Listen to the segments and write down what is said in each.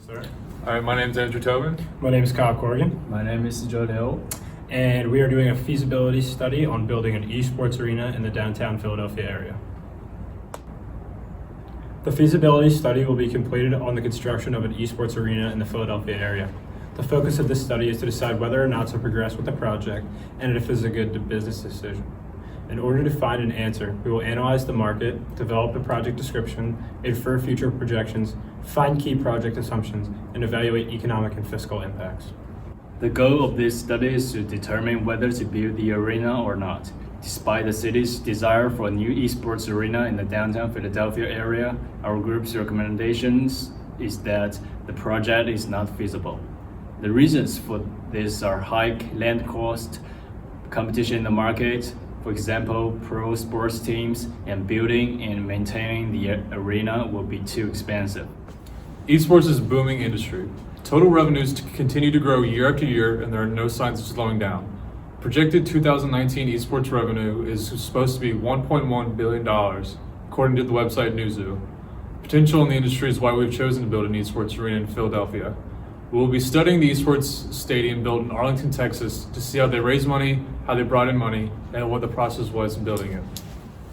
Start. All right, my name's Andrew Tobin. My name is Corrigan. My name is Sizhe Liu. And we are doing a feasibility study on building an esports arena in the downtown Philadelphia area. The feasibility study will be completed on the construction of an esports arena in the Philadelphia area. The focus of this study is to decide whether or not to progress with the project and if it is a good business decision. In order to find an answer, we will analyze the market, develop a project description, infer future projections, find key project assumptions, and evaluate economic and fiscal impacts. The goal of this study is to determine whether to build the arena or not. Despite the city's desire for a new esports arena in the downtown Philadelphia area, our group's recommendations is that the project is not feasible. The reasons for this are high land cost, competition in the market, for example, pro sports teams, and building and maintaining the arena will be too expensive. Esports is a booming industry. Total revenues continue to grow year after year, and there are no signs of slowing down. Projected 2019 esports revenue is supposed to be $1.1 billion, according to the website Newzoo. Potential in the industry is why we've chosen to build an esports arena in Philadelphia. We will be studying the esports stadium built in Arlington, Texas, to see how they raise money, how they brought in money, and what the process was in building it.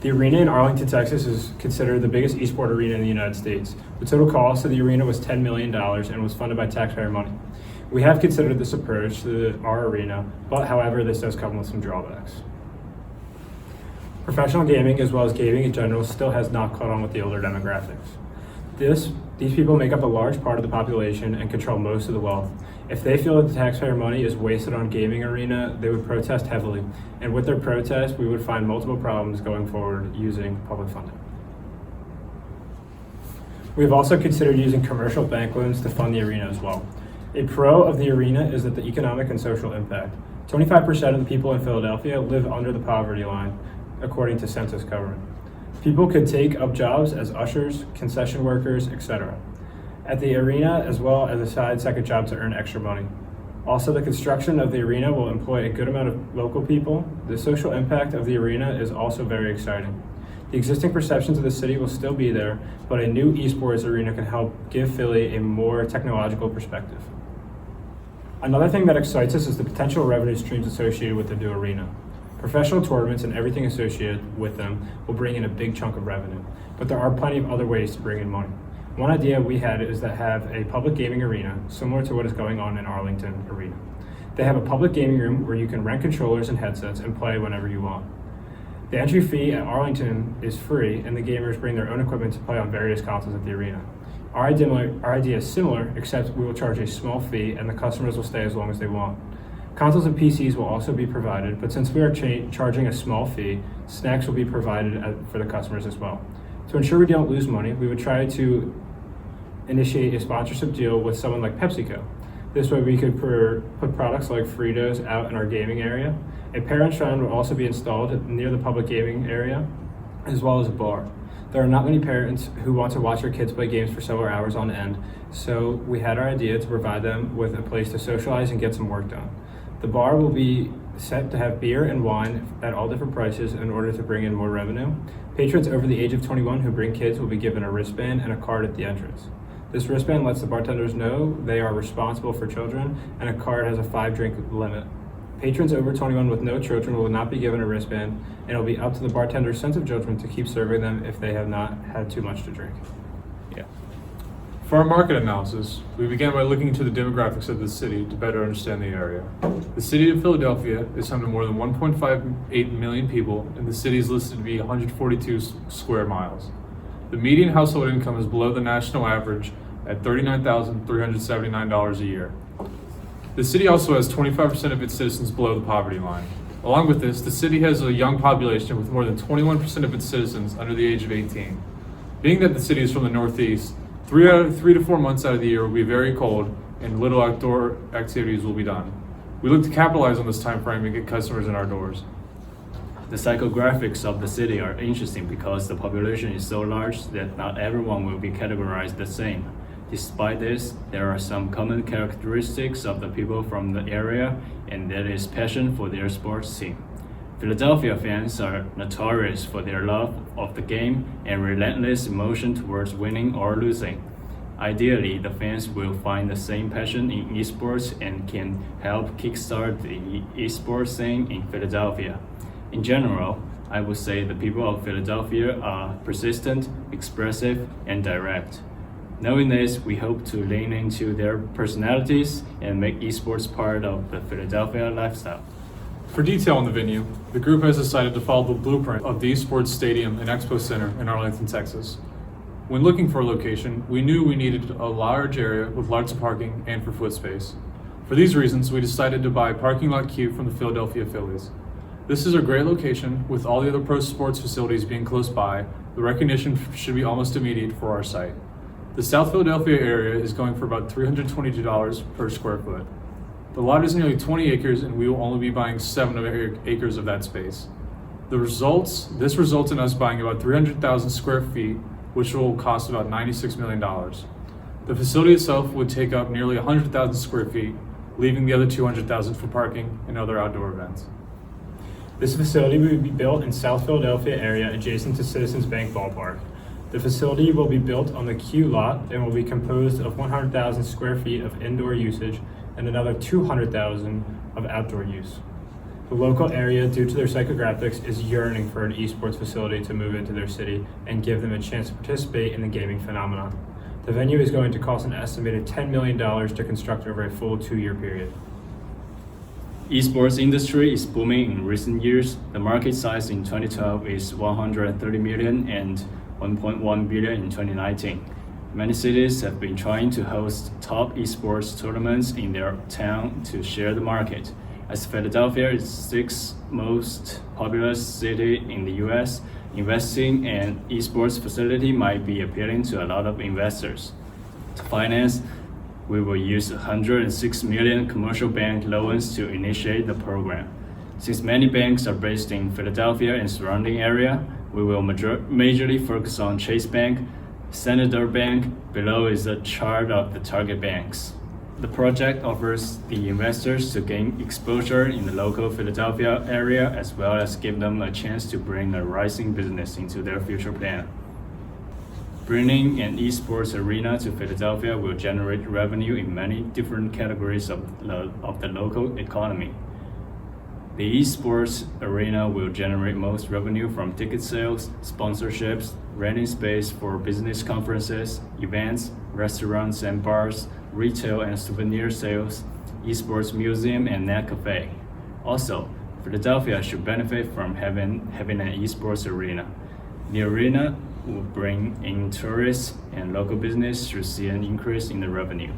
The arena in Arlington, Texas is considered the biggest esports arena in the United States. The total cost of the arena was $10 million and was funded by taxpayer money. We have considered this approach to our arena, but however, this does come with some drawbacks. Professional gaming, as well as gaming in general, still has not caught on with the older demographics. These people make up a large part of the population and control most of the wealth. If they feel that the taxpayer money is wasted on gaming arena, they would protest heavily. And with their protest, we would find multiple problems going forward using public funding. We have also considered using commercial bank loans to fund the arena as well. A pro of the arena is that the economic and social impact. 25% of the people in Philadelphia live under the poverty line, according to census government. People could take up jobs as ushers, concession workers, etc. at the arena, as well as a second job to earn extra money. Also, the construction of the arena will employ a good amount of local people. The social impact of the arena is also very exciting. The existing perceptions of the city will still be there, but a new esports arena can help give Philly a more technological perspective. Another thing that excites us is the potential revenue streams associated with the new arena. Professional tournaments and everything associated with them will bring in a big chunk of revenue, but there are plenty of other ways to bring in money. One idea we had is to have a public gaming arena similar to what is going on in Arlington Arena. They have a public gaming room where you can rent controllers and headsets and play whenever you want. The entry fee at Arlington is free, and the gamers bring their own equipment to play on various consoles at the arena. Our idea is similar, except we will charge a small fee and the customers will stay as long as they want. Consoles and PCs will also be provided, but since we are charging a small fee, snacks will be provided for the customers as well. To ensure we don't lose money, we would try to initiate a sponsorship deal with someone like PepsiCo. This way we could put products like Fritos out in our gaming area. A parent shrine will also be installed near the public gaming area, as well as a bar. There are not many parents who want to watch their kids play games for several hours on end, so we had our idea to provide them with a place to socialize and get some work done. The bar will be set to have beer and wine at all different prices in order to bring in more revenue. Patrons over the age of 21 who bring kids will be given a wristband and a card at the entrance. This wristband lets the bartenders know they are responsible for children, and a card has a 5-drink limit. Patrons over 21 with no children will not be given a wristband, and it will be up to the bartender's sense of judgment to keep serving them if they have not had too much to drink. For our market analysis, we began by looking into the demographics of the city to better understand the area. The city of Philadelphia is home to more than 1.58 million people, and the city is listed to be 142 square miles. The median household income is below the national average at $39,379 a year. The city also has 25% of its citizens below the poverty line. Along with this, the city has a young population with more than 21% of its citizens under the age of 18. Being that the city is from the Northeast, 3 to 4 months out of the year will be very cold and little outdoor activities will be done. We look to capitalize on this time frame and get customers in our doors. The psychographics of the city are interesting because the population is so large that not everyone will be categorized the same. Despite this, there are some common characteristics of the people from the area, and that is passion for their sports team. Philadelphia fans are notorious for their love of the game and relentless emotion towards winning or losing. Ideally, the fans will find the same passion in esports and can help kickstart the esports scene in Philadelphia. In general, I would say the people of Philadelphia are persistent, expressive, and direct. Knowing this, we hope to lean into their personalities and make esports part of the Philadelphia lifestyle. For detail on the venue, the group has decided to follow the blueprint of the Esports Stadium and Expo Center in Arlington, Texas. When looking for a location, we knew we needed a large area with lots of parking and for foot space. For these reasons, we decided to buy Parking Lot Q from the Philadelphia Phillies. This is a great location with all the other pro sports facilities being close by. The recognition should be almost immediate for our site. The South Philadelphia area is going for about $322 per square foot. The lot is nearly 20 acres and we will only be buying 7 acres of that space. This results in us buying about 300,000 square feet, which will cost about $96 million. The facility itself would take up nearly 100,000 square feet, leaving the other 200,000 for parking and other outdoor events. This facility will be built in South Philadelphia area adjacent to Citizens Bank Ballpark. The facility will be built on the Q lot and will be composed of 100,000 square feet of indoor usage and another 200,000 of outdoor use. The local area, due to their psychographics, is yearning for an esports facility to move into their city and give them a chance to participate in the gaming phenomenon. The venue is going to cost an estimated $10 million to construct over a full 2-year period. Esports industry is booming in recent years. The market size in 2012 is $130 million and $1.1 billion in 2019. Many cities have been trying to host top esports tournaments in their town to share the market. As Philadelphia is the 6th most populous city in the US, investing in an esports facility might be appealing to a lot of investors. To finance, we will use $106 million commercial bank loans to initiate the program. Since many banks are based in Philadelphia and surrounding area, we will majorly focus on Chase Bank, Senator Bank. Below is a chart of the target banks. The project offers the investors to gain exposure in the local Philadelphia area as well as give them a chance to bring a rising business into their future plan. Bringing an esports arena to Philadelphia will generate revenue in many different categories of the local economy. The esports arena will generate most revenue from ticket sales, sponsorships, renting space for business conferences, events, restaurants and bars, retail and souvenir sales, esports museum and net cafe. Also, Philadelphia should benefit from having an esports arena. The arena will bring in tourists and local business should see an increase in the revenue.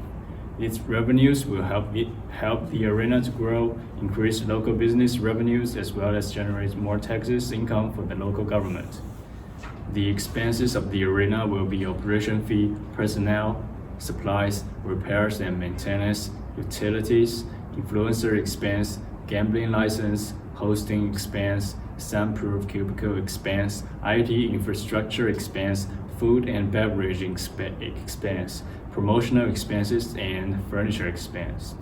Its revenues will help the arena to grow, increase local business revenues, as well as generate more taxes income for the local government. The expenses of the arena will be operation fee, personnel, supplies, repairs and maintenance, utilities, influencer expense, gambling license, hosting expense, soundproof cubicle expense, IT infrastructure expense, food and beverage expense, promotional expenses, and furniture expense.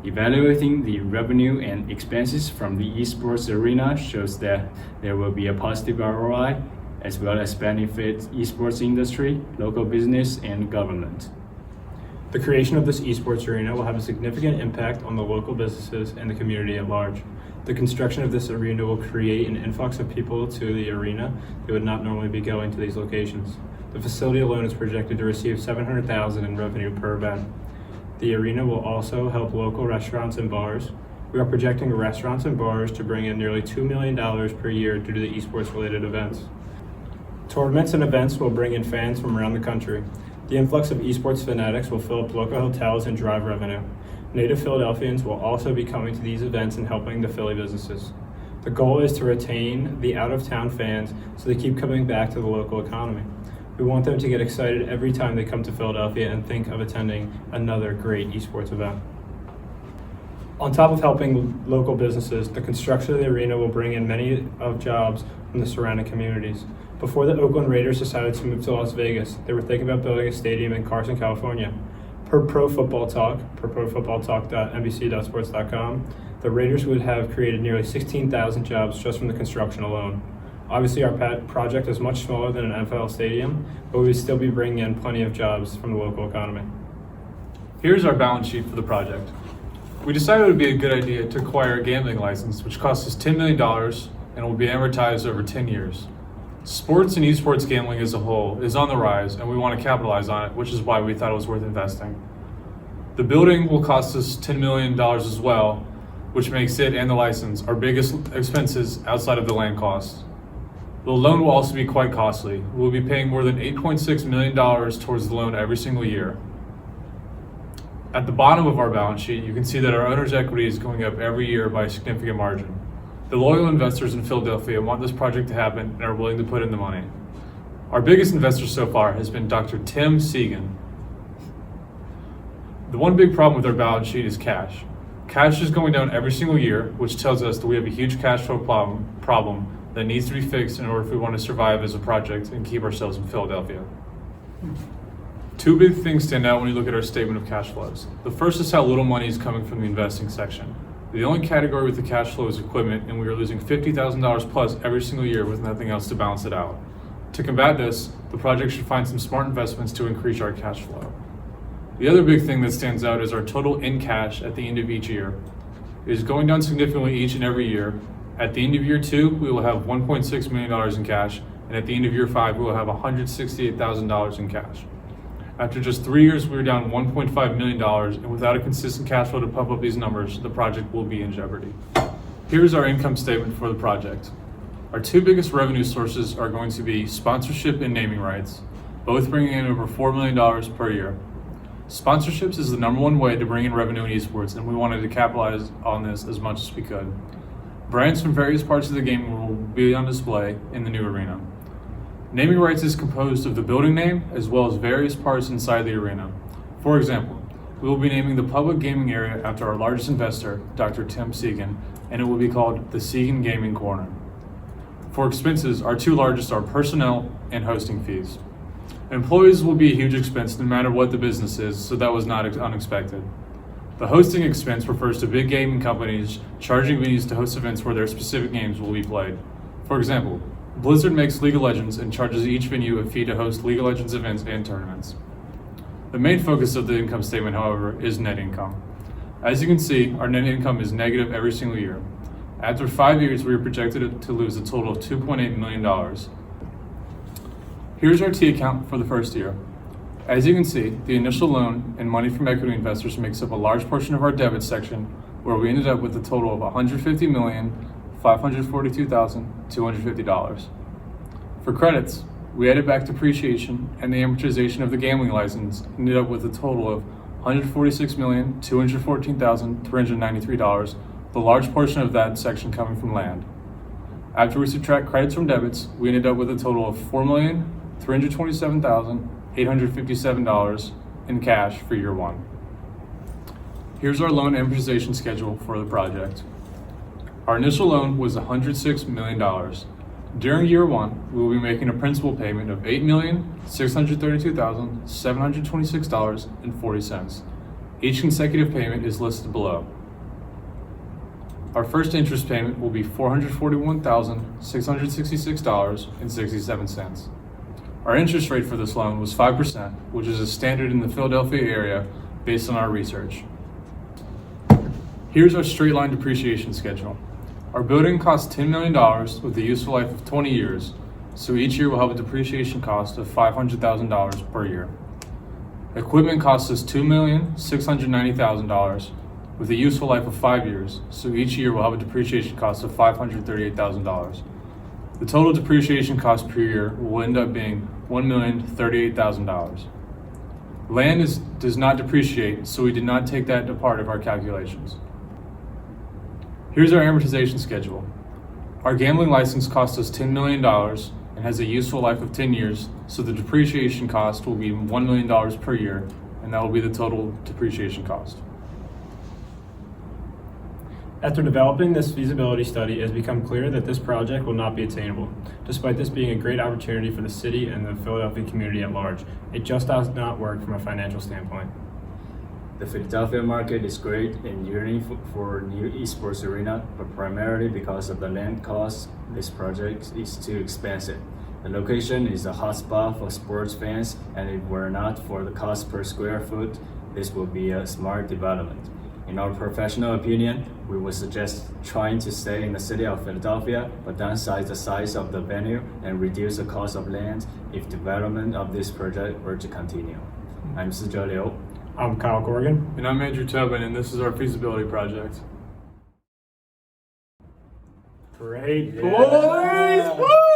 Evaluating the revenue and expenses from the esports arena shows that there will be a positive ROI, as well as benefit esports industry, local business, and government. The creation of this esports arena will have a significant impact on the local businesses and the community at large. The construction of this arena will create an influx of people to the arena that would not normally be going to these locations. The facility alone is projected to receive $700,000 in revenue per event. The arena will also help local restaurants and bars. We are projecting restaurants and bars to bring in nearly $2 million per year due to the esports related events. Tournaments and events will bring in fans from around the country. The influx of esports fanatics will fill up local hotels and drive revenue. Native Philadelphians will also be coming to these events and helping the Philly businesses. The goal is to retain the out-of-town fans so they keep coming back to the local economy. We want them to get excited every time they come to Philadelphia and think of attending another great esports event. On top of helping local businesses, the construction of the arena will bring in many of jobs from the surrounding communities. Before the Oakland Raiders decided to move to Las Vegas, they were thinking about building a stadium in Carson, California. Per Pro Football Talk.NBC.sports.com, the Raiders would have created nearly 16,000 jobs just from the construction alone. Obviously, our project is much smaller than an NFL stadium, but we would still be bringing in plenty of jobs from the local economy. Here's our balance sheet for the project. We decided it would be a good idea to acquire a gambling license, which costs us $10 million and will be amortized over 10 years. Sports and esports gambling as a whole is on the rise, and we want to capitalize on it, which is why we thought it was worth investing. The building will cost us $10 million as well, which makes it and the license our biggest expenses outside of the land costs. The loan will also be quite costly. We'll be paying more than $8.6 million towards the loan every single year. At the bottom of our balance sheet, you can see that our owner's equity is going up every year by a significant margin. The loyal investors in Philadelphia want this project to happen and are willing to put in the money. Our biggest investor so far has been Dr. Tim Segan. The one big problem with our balance sheet is cash. Cash is going down every single year, which tells us that we have a huge cash flow problem that needs to be fixed in order if we want to survive as a project and keep ourselves in Philadelphia. Two big things stand out when you look at our statement of cash flows. The first is how little money is coming from the investing section. The only category with the cash flow is equipment, and we are losing $50,000 plus every single year with nothing else to balance it out. To combat this, the project should find some smart investments to increase our cash flow. The other big thing that stands out is our total in cash at the end of each year. It is going down significantly each and every year. At the end of year 2, we will have $1.6 million in cash, and at the end of year 5, we will have $168,000 in cash. After just 3 years, we are down $1.5 million, and without a consistent cash flow to pump up these numbers, the project will be in jeopardy. Here's our income statement for the project. Our two biggest revenue sources are going to be sponsorship and naming rights, both bringing in over $4 million per year. Sponsorships is the number one way to bring in revenue in esports, and we wanted to capitalize on this as much as we could. Brands from various parts of the game will be on display in the new arena. Naming rights is composed of the building name as well as various parts inside the arena. For example, we will be naming the public gaming area after our largest investor, Dr. Tim Segan, and it will be called the Segan Gaming Corner. For expenses, our two largest are personnel and hosting fees. Employees will be a huge expense no matter what the business is, so that was not unexpected. The hosting expense refers to big gaming companies charging venues to host events where their specific games will be played. For example, Blizzard makes League of Legends and charges each venue a fee to host League of Legends events and tournaments. The main focus of the income statement, however, is net income. As you can see, our net income is negative every single year. After 5 years, we are projected to lose a total of $2.8 million. Here's our T account for the first year. As you can see, the initial loan and money from equity investors makes up a large portion of our debit section, where we ended up with a total of $150,542,250. For credits, we added back depreciation and the amortization of the gambling license, and ended up with a total of $146,214,393, the large portion of that section coming from land. After we subtract credits from debits, we ended up with a total of $4,327,857 in cash for year 1. Here's our loan amortization schedule for the project. Our initial loan was $106 million. During year 1, we will be making a principal payment of $8,632,726.40. Each consecutive payment is listed below. Our first interest payment will be $441,666.67. Our interest rate for this loan was 5%, which is a standard in the Philadelphia area based on our research. Here's our straight line depreciation schedule. Our building costs $10 million with a useful life of 20 years, so each year we'll have a depreciation cost of $500,000 per year. Equipment costs us $2,690,000 with a useful life of 5 years, so each year we'll have a depreciation cost of $538,000. The total depreciation cost per year will end up being $1,038,000. Land does not depreciate, so we did not take that as part of our calculations. Here's our amortization schedule. Our gambling license cost us $10 million and has a useful life of 10 years, so the depreciation cost will be $1 million per year, and that will be the total depreciation cost. After developing this feasibility study, it has become clear that this project will not be attainable. Despite this being a great opportunity for the city and the Philadelphia community at large, it just does not work from a financial standpoint. The Philadelphia market is great in yearning for new esports arena, but primarily because of the land cost, this project is too expensive. The location is a hotspot for sports fans, and if it were not for the cost per square foot, this would be a smart development. In our professional opinion, we would suggest trying to stay in the city of Philadelphia, but downsize the size of the venue and reduce the cost of land if development of this project were to continue. I'm Sizhe Liu. I'm Kyle Corrigan. And I'm Andrew Tobin, and this is our feasibility project. Great. Boys! Woo!